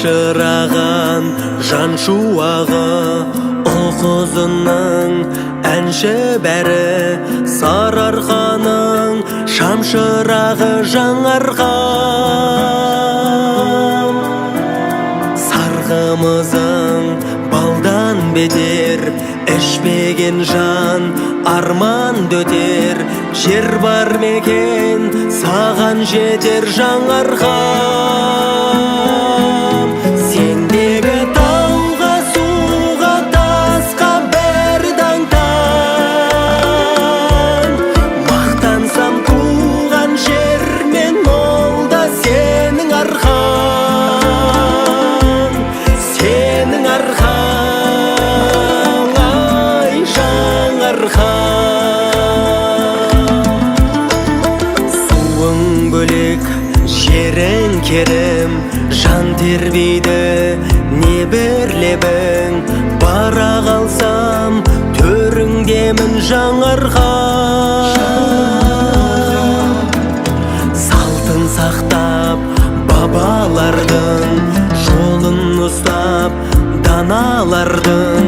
шашыраған жан шуағы ұл-қызының әнші бәрі, Сарыарқаның шамшырағы жаңарған. Сарғымызың балдан бетер, ішпеген жан арман дөтер. Жер бар мекен саған жетер жаңарған. Сендегі тауға, суға, тасқа бәрі таң-таң. Мақтансам туған жер мен молда сенің арқан. Сенің арқан, ай жаңарқан. Суың бөлек, жерің керім, жан тербейді небір лебің. Бара қалсам төріңдемін жаңарқан. Салтын сақтап бабалардың, жолын ұстап даналардың,